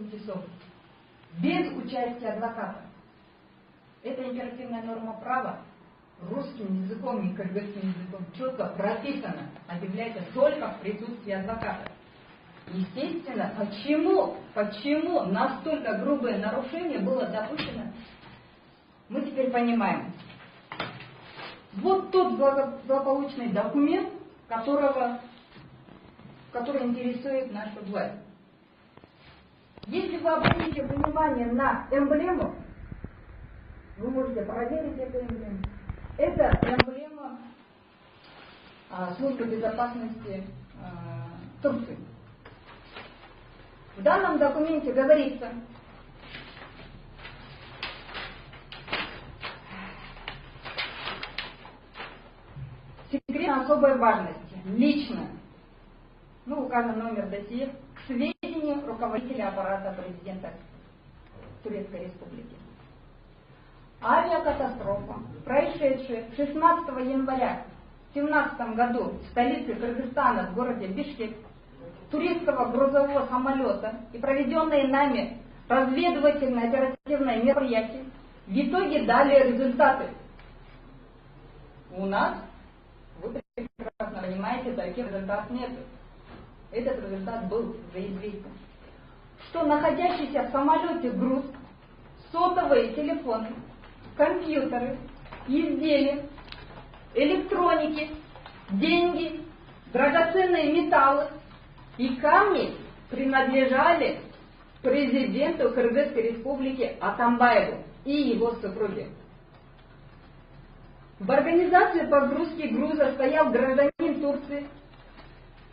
часов без участия адвоката. Эта императивная норма права русским языком и кыргызским языком четко прописано, объявляется только в присутствии адвоката. Естественно, почему настолько грубое нарушение было допущено, мы теперь понимаем. Вот тот злополучный документ, который интересует нашу власть. Если вы обратите внимание на эмблему, вы можете проверить эту эмблему. Это эмблема Службы безопасности Турции. В данном документе говорится, секрет особой важности, лично, указан номер досье, к сведению руководителя аппарата президента Турецкой Республики. Авиакатастрофа, происшедшая 16 января 2017 году в столице Кыргызстана, в городе Бишкек, турецкого грузового самолета и проведенные нами разведывательные оперативные мероприятия в итоге дали результаты. У нас, вы прекрасно понимаете, таких результатов нет. Этот результат был уже известен. Что находящийся в самолете груз, сотовые телефоны, компьютеры, изделия, электроники, деньги, драгоценные металлы и камни принадлежали президенту Кыргызской Республики Атамбаеву и его супруге. В организации погрузки груза стоял гражданин Турции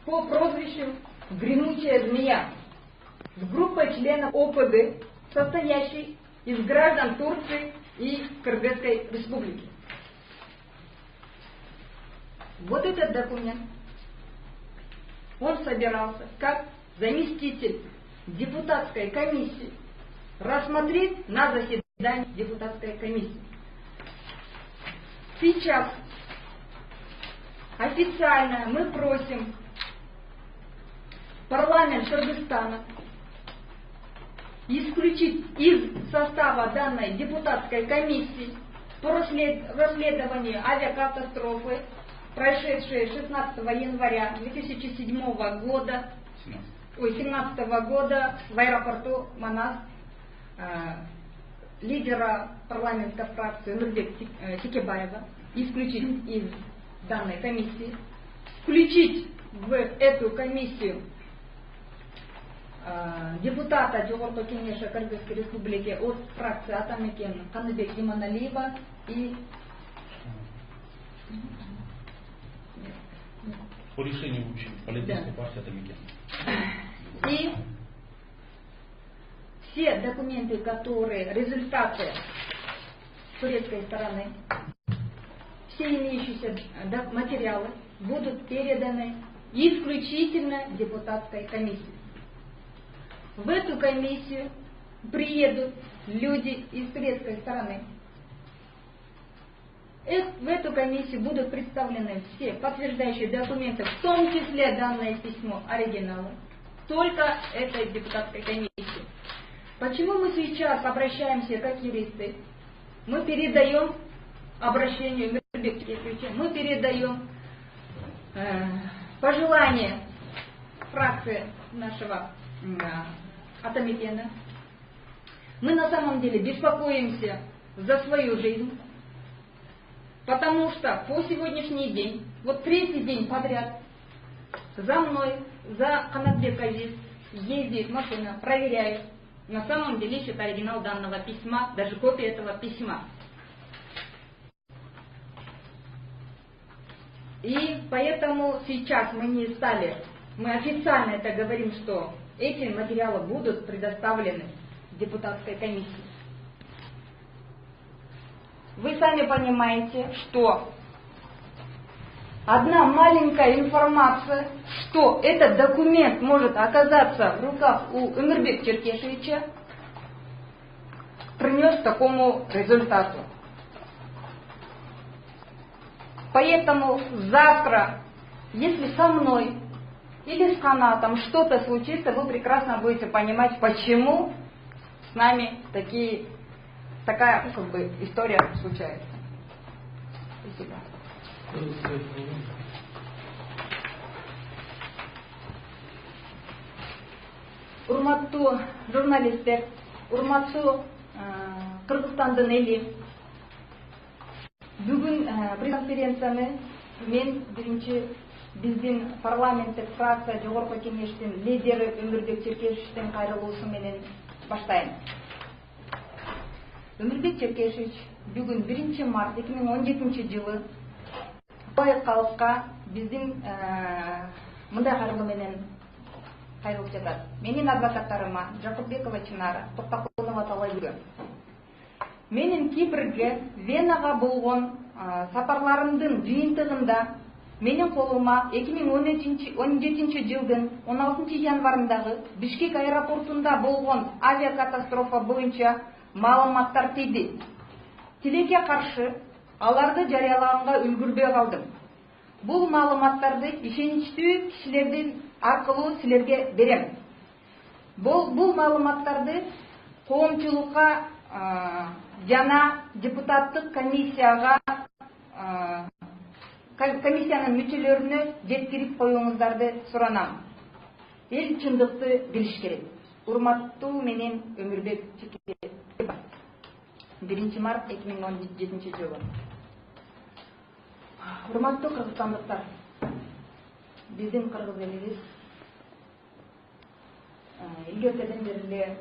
по прозвищу «Гремучая змея» с группой членов ОПГ, состоящей из граждан Турции и Кыргызской Республики. Вот этот документ, он собирался как заместитель депутатской комиссии рассмотреть на заседании депутатской комиссии. Сейчас официально мы просим парламент Кыргызстана исключить из состава данной депутатской комиссии по расследованию авиакатастрофы, происшедшей 16 января 2017 года в аэропорту Манас, лидера парламентской фракции Нурбек Текебаева, исключить из данной комиссии, включить в эту комиссию депутата Джогорку Кенеша Кыргызской Республики от фракции Атамекен Каныбек Иманалиева и по решению политической партии Атамекен. И все документы, которые результаты турецкой стороны, все имеющиеся материалы будут переданы исключительно депутатской комиссии. В эту комиссию приедут люди из турецкой стороны. В эту комиссию будут представлены все подтверждающие документы, в том числе данное письмо, оригиналы, только этой депутатской комиссии. Почему мы сейчас обращаемся как юристы? Мы передаем обращению, мы передаем пожелания фракции нашего Атамекена. Мы на самом деле беспокоимся за свою жизнь, потому что по сегодняшний день, вот третий день подряд, за мной, за Канатбек Азиз ездит машина, проверяет, на самом деле ищет оригинал данного письма, даже копия этого письма. И поэтому сейчас мы официально это говорим, что эти материалы будут предоставлены депутатской комиссии. Вы сами понимаете, что одна маленькая информация, что этот документ может оказаться в руках у Эмирбека Черкешевича, принес к такому результату. Поэтому завтра, если со мной или с канатом что-то случится, вы прекрасно будете понимать, почему с нами такая как бы история случается. Спасибо. Урматтуу журналисттер, урматтуу Кыргызстандын эли, бүгүн пресс-конференцияны мен биринчи биздин парламенттик фракция Жогорку Кеңештин лидери Өмүрбек Черкешевичтин кайрылуусу менен баштайм. Өмүрбек Черкешевич бүгүн 1 март 2017 жылы бай калкка биздин мындай кайрылуу менен кайрылып жатат. Менин адвокаттарыма Жакупбекова Чынара, Токтокулова Талайгүл. Менин Кипрге, Венага болгон сапарларымдын жыйынтыгында менин колума 2017 жылдын 16 январындагы Бишкек аэропортунда болгон авиакатастрофа боюнча маалыматтар тийди. Тилекке каршы аларды жарыялаганга үлгүрбөй калдым. Бул маалыматтарды ишеничтүү кишилердин аркылуу силерге берем. Бул маалыматтарды коомчулукка жана депутаттык комиссиянын мүчөлөрүнө жеткирип коюңуздарды суранам. Эл чындыкты билиш керек. Урматтуу менен Өмүрбек Черкешевич. 1 март 2017 жылы. Урматтуу кыргызстандыктар, биздин кыргыз элибиз илгертеден бери эле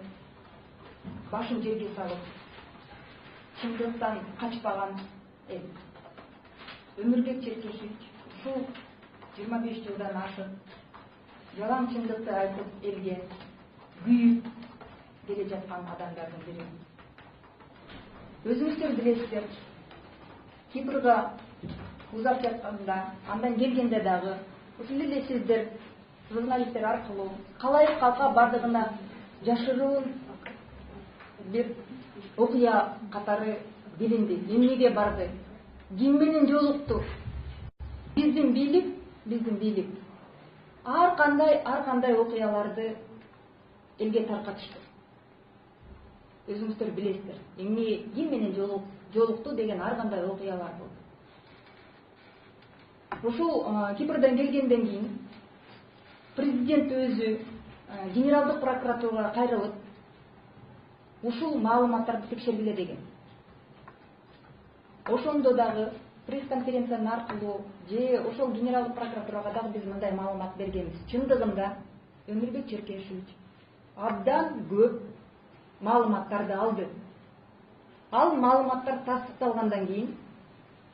башын жерге салып, чындыктан качпаган эл. Өмүрбек Черкешевич ушул 25 жылдан ашык жалаң чындыкты айтып элге күйүп келе жаткан адамдардын бири. Өзүңүздөр билесиздер, Кипрга узап жатканда, андан келгенде дагы ушул эле сиздер журналисттер аркылуу калай калка бардыгына жашыруун бир окуя катары билинди. Эмнеге барды? Ким менен жолукту? Биздин бийлик ар кандай окуяларды элге таркатышты. Өзүңүздөр билесиздер, эмне ким менен жолукту деген ар кандай окуялар болду. Ушул Кипрден келгенден кийин президент өзү генералдык прокуратурага кайрылып, ушул маалыматтарды текшергиле деген. Ошондо дагы пресс-конференциянын аркылуу же ошол генералдык прокуратурага дагы биз мындай маалымат бергенбиз. Чындыгында Өмүрбек Черкешевич абдан көп маалыматтарды алды. Ал маалыматтар тастыкталгандан кийин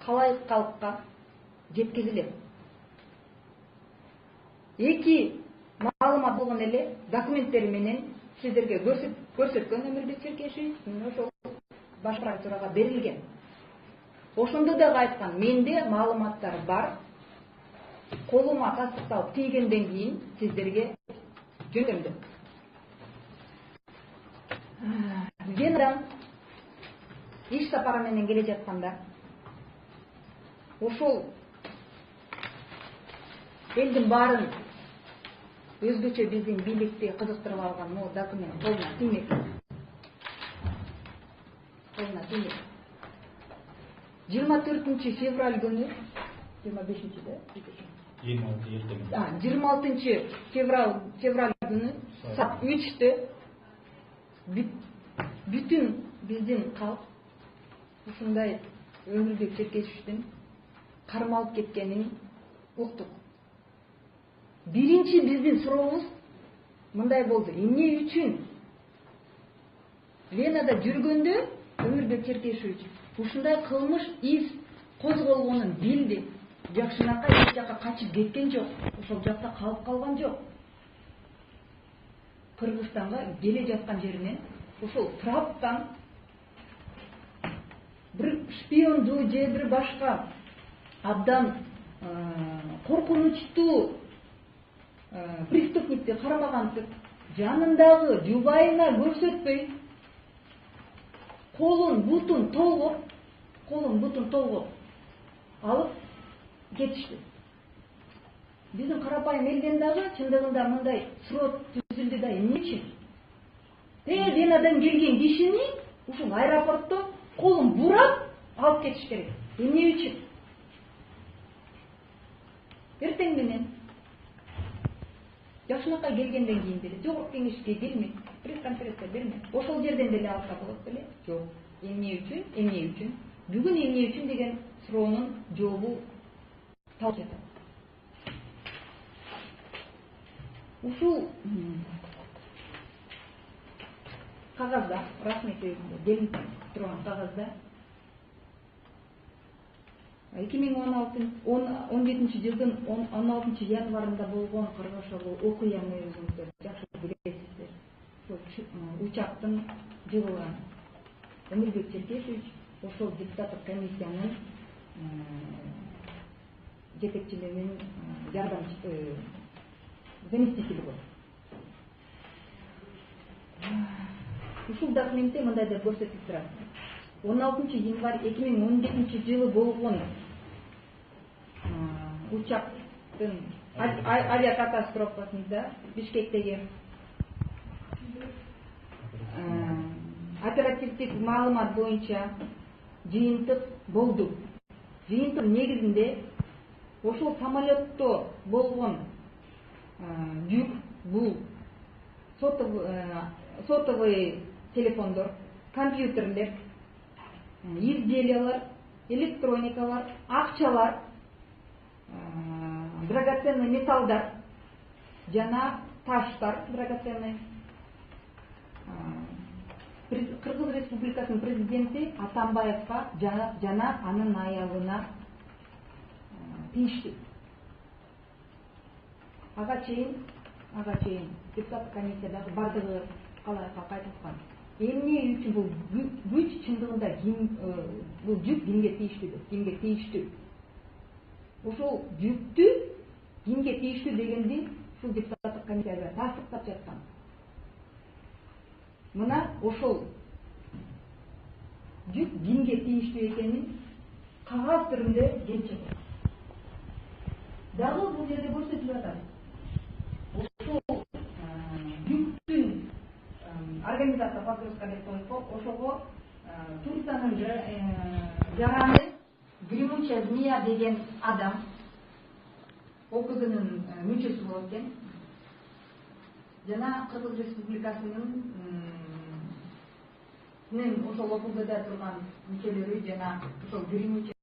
калай калкка жеткизилет. Эки маалымат болгон эле документтери менен сиздерге көрсөткөн Өмүрбек Черкешевич ошол баш прокуратурага берилген. Ошондо дагы айткан, менде маалыматтар бар, колума тастыкталып тийгенден кийин сиздерге жөнөтөм деп. Венадан иш сапары менен келе жатканда ошол элдин баарын өзгөчө биздин бийликти кызыктырып алган могу документ колуна тиймек. 24 февраль күнү, 25-де, 26 февраль күнү саат 3-те бүтүн биздин калк ушундай Өмүрбек Черкешевичтин кармалып кеткенин уктук. Биринчи биздин сурообуз мындай болду. Эмне үчүн Венада жүргөндө Өмүрбек Черкешевич ушундай кылмыш из козголгонун билди. Жакшынакай эч жакка качып кеткен жок. Ошол жакта калып калган жок. Кыргызстанга келе жаткан жеринен ошол траптан бир шпионду же бир башка абдан коркунучтуу преступникти кармагантып жанындагы жубайына көрсөтпөй колун бутун толгоп алып кетишти. Биздин карапайым элден дагы чындыгында мындай суроо түзүлдү да эмне үчүн? Венадан келген кишини ушул аэропортто колун бурап алып кетиш керек. Эмне үчүн? Эртең менен жашынакай келгенден кийин деле жогорку кеңешке келмек, пресс-конференция бермек. Ошол жерден деле алса болот беле? Жок. Эмне үчүн? Эмне үчүн? Бүгүн эмне үчүн деген суроонун жообу табылып жатат. Ушул кагазда, расмий сөзүндө делип турган кагазда 2017 жылдын 16 январында болгон каргашалуу окуяны өзүңүздөр жакшы билесиздер. Ошол учактын жыгылганы. Эмирбек Черкесович ошол депутаттык комиссиянын жетекчилигинин жардамчысы, заместителі болду. Ушул документте мындай деп көрсөтүлүп турат. 16 январь 2017 жылы болгон учактын авиакатастрофасында Бишкектеги оперативдик маалымат боюнча жыйынтык болду. Жыйынтык негизинде ошол самолетто болгон жүк бул сотовый телефондор, компьютерлер, изделиялар, электроникалар, акчалар, драгоценный металлдар жана таштар драгоценный. Кыргыз Республикасынын президенти Атамбаевга жана анын аялына тийиштүү. Ага чейин депутаттык комиссиядагы бардыгы калайыкка кайтылган. Эмне үчүн бул күч чындыгында бул жүк кимге тийиштүү? Ошол жүктү кимге тийиштүү дегенди ушул депутаттык комиссияга тастыктап жаткан. Мына ошол жүк кимге тийиштүү экенин кагаз түрүндө келип жатат. Дагы бул жерде көрсөтүлүп атат. Ошол жүктүн организация погрузка деп коет, ошого Турциянын жараны Гремучая змея деген адам ОКГнын мүчөсү болот экен. Жана Кыргыз Республикасынын ошол ОКГда турган мүчөлөрү жана ошол Гремучая